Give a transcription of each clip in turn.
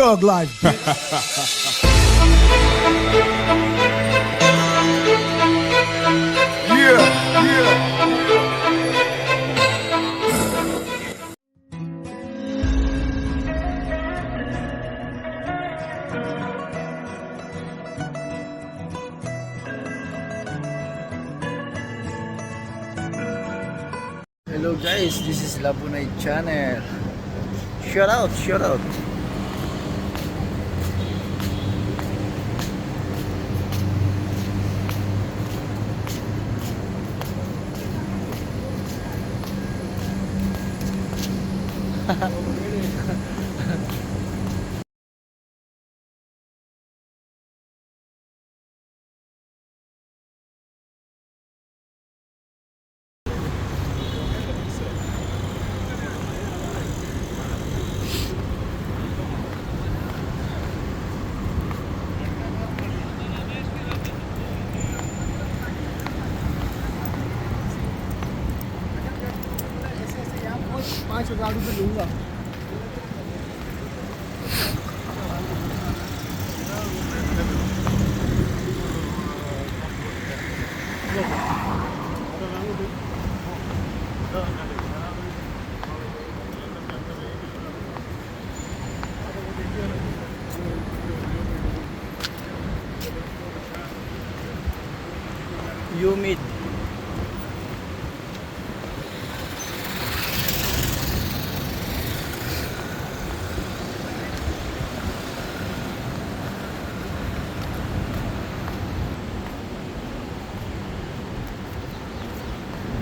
Thug life. Hello guys, this is Labunay channel. Shout out, shout out. ₹5,000 लूंगा. Humid.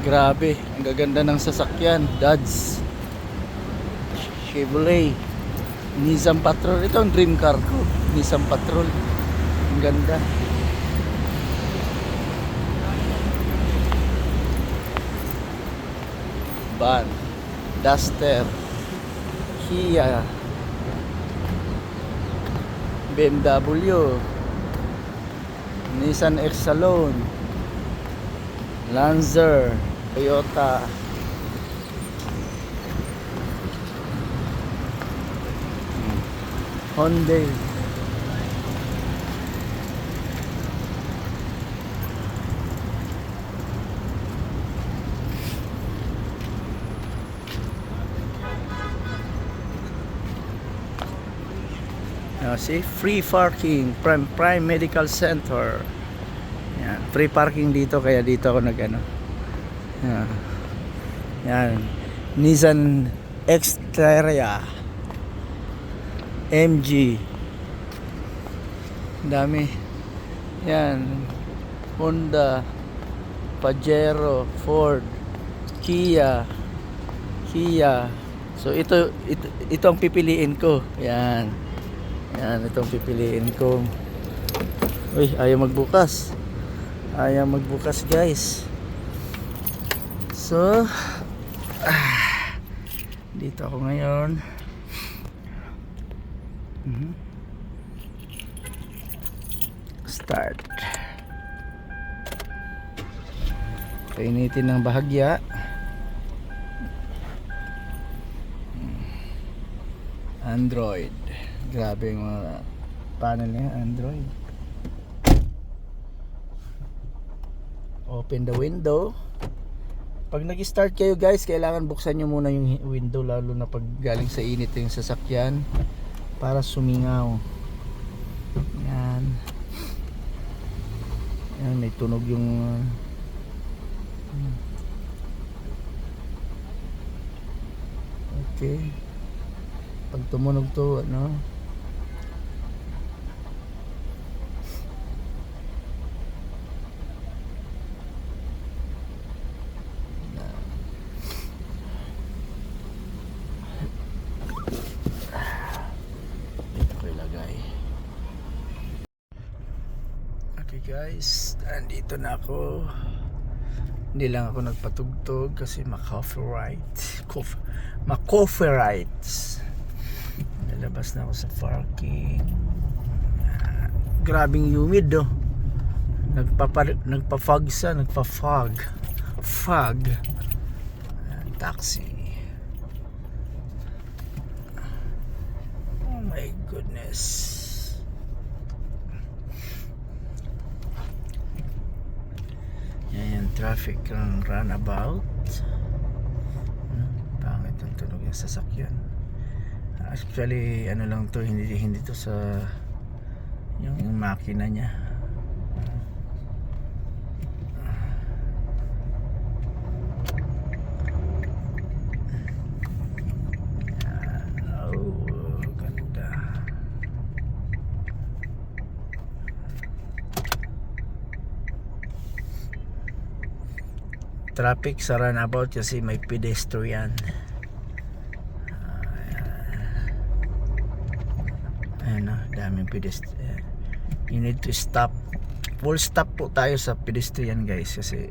Grabe, ang gaganda ng sasakyan. Dodge, Chevrolet, Nissan Patrol. Ito ang dream car ko, Nissan Patrol. Ang ganda. Van, Duster, Kia, BMW, Nissan Exalon, Lancer, Toyota, Hyundai. Now see, free parking, Prime Medical Center. Yan, free parking dito, kaya dito ako nag-ano. Yan. Yan. Nissan Xterra MG. Dami. Yan. Honda, Pajero, Ford, Kia. So ito ang pipiliin ko. Yan. Yan, itong pipiliin ko. Uy, ayaw magbukas. Ayaw magbukas guys. So dito ako ngayon. Start. Painitin ng bahagya. Android. Grabe yung mga panel niya, Android. Open the window. Pag nag-start kayo guys, kailangan buksan nyo muna yung window, lalo na pag galing sa init yung sasakyan, para sumingaw. Yan. Yan, may tunog yung okay. Pag tumunog to, ano, guys, andito na ako. Hindi lang ako nagpatugtog kasi ma-copyright. Ma-copyrights. Lalabas na ako sa parking. Grabing humid oh. Nagpa-fog sa, nagpa-fog. Fog. Taxi. my goodness. Yan yung traffic ng runabout. Pangit ang tunog yung sasakyan. Actually ano lang to, hindi to sa yung makina niya. Traffic sa runabout kasi may pedestrian. Ayan o, daming pedestrian. You need to stop. Full stop po tayo sa pedestrian guys, kasi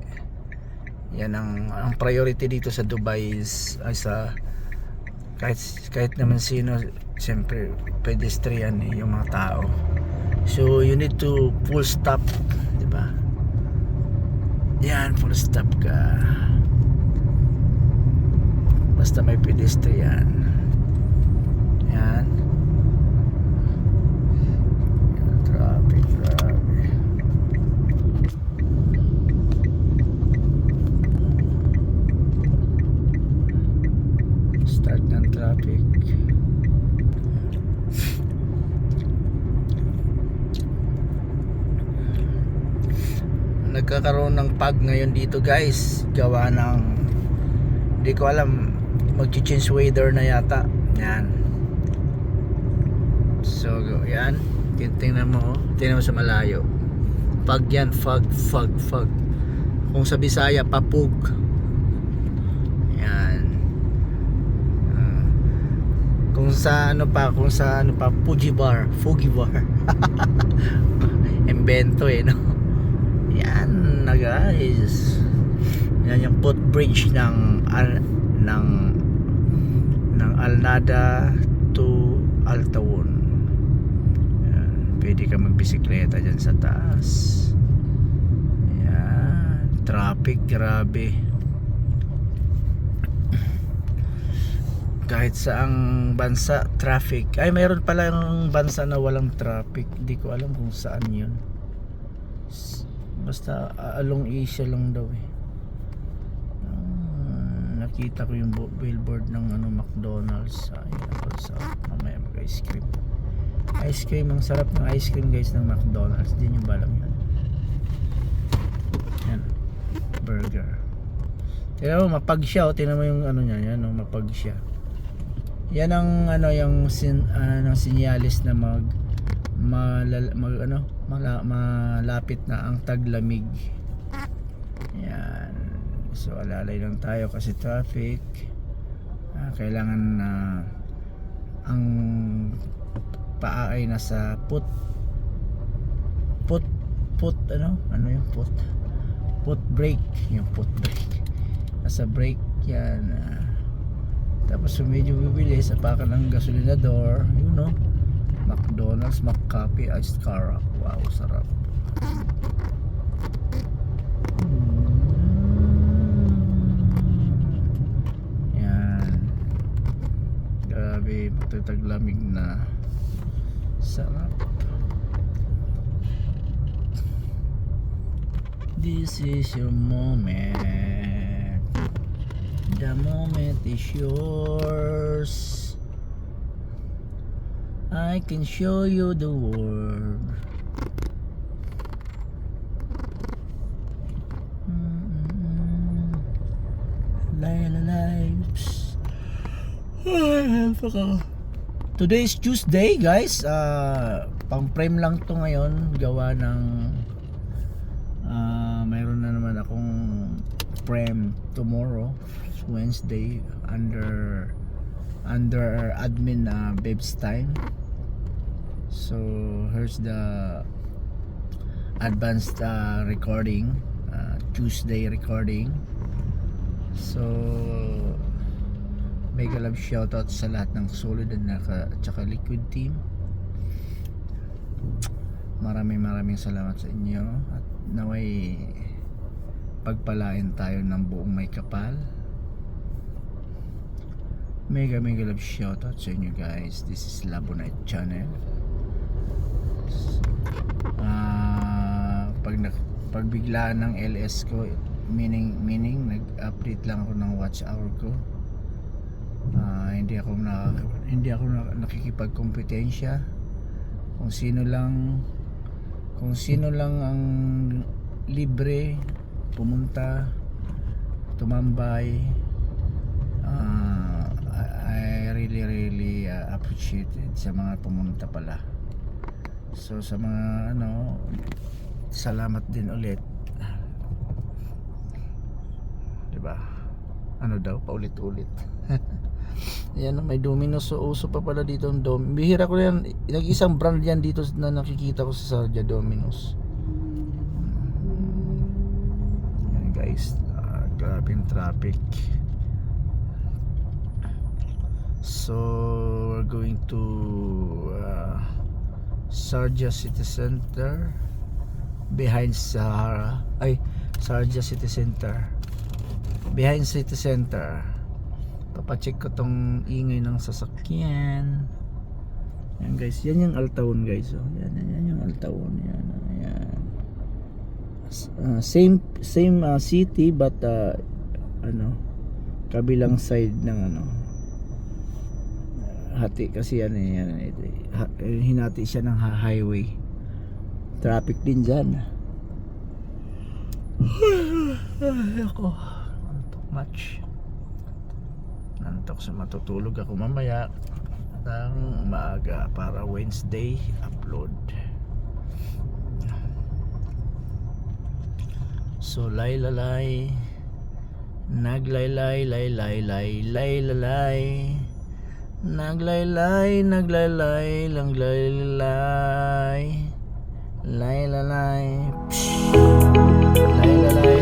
yan ang priority dito sa Dubai is ay sa kahit naman sino, siyempre pedestrian yung mga tao. So you need to full stop, di ba? Yan, full stop ka. Basta may pedestrian. Yan. Traffic, grabe. Start ng traffic. Nagkakaroon ng pag ngayon dito guys, gawa ng hindi ko alam, mag-change weather na yata. Yan. So yan, tingnan mo sa malayo. Pag yan, fog. Kung sa Bisaya, papug. Yan. Kung sa ano pa, Fuji bar. Invento no. Yan na guys. Yan yung footbridge ng Alnada to Altaon. Yan. Pwede ka magbisikleta dyan sa taas. Yan. Traffic, grabe. Kahit saang bansa, traffic. Ay, mayroon pala yung bansa na walang traffic. Hindi ko alam kung saan yun. Basta along Asia lang daw nakita ko yung billboard ng McDonald's. Mamaya mag ice cream. Ang sarap ng ice cream guys ng McDonald's. Di nyo ba alam yan? Yan, burger. Tignan mo, mapag siya. Tignan mo yung ano niya. Yan, mapag siya. Yan ang yung sinyalis na malapit na ang taglamig. Yan. So alalay lang tayo kasi traffic. Kailangan na ang paa ay nasa put brake. Yung put brake nasa brake yan. Tapos medyo bibilis, apakan ng gasolinador, McDonald's, McCafe, iced Cara. Wow, sarap. Yan. Grabe, matutaglamig na. Sarap. This is your moment. The moment is yours. I can show you the world. Lives. Today is Tuesday guys. Pang frame lang to ngayon. Gawa ng mayroon na naman akong frame tomorrow, Wednesday, under admin Babes time. So here's the advanced recording, Tuesday recording. So mega love shoutout sa lahat ng solid at saka liquid team. Maraming salamat sa inyo at naway pagpalain tayo ng buong may kapal. Mega love shoutout sa inyo guys. This is Labo Night Channel. Pag biglaan ng LS ko, meaning nag-update lang ako ng watch hour ko. Hindi ako nakikipagkompetensya. Kung sino lang ang libre pumunta, tumambay, I really appreciate it sa mga pumunta pala. So sa mga salamat din ulit. Diba? Paulit-ulit. Ayan, may Domino's. So uso pa pala dito ang bihira ko yan. Nag-isang brand yan dito na nakikita ko sa Sarja, Domino's. Ayan guys, grabe yung traffic. So we're going to Sarja City Center, behind Sarja City Center, behind City Center. Papacheck ko tong ingay ng sasakyan. Yan guys, yan yung Altaon guys. Yan yung Altaon. Yan. Same city but kabilang side ng hati kasi hinati siya ng highway. Traffic din dyan. Ako nantok much. Nantok, sa matutulog ako mamaya ng maaga para Wednesday upload. So laylalay, naglaylay, laylaylay, laylalay, naglaylay, lang laylalay, laylalay, laylalay.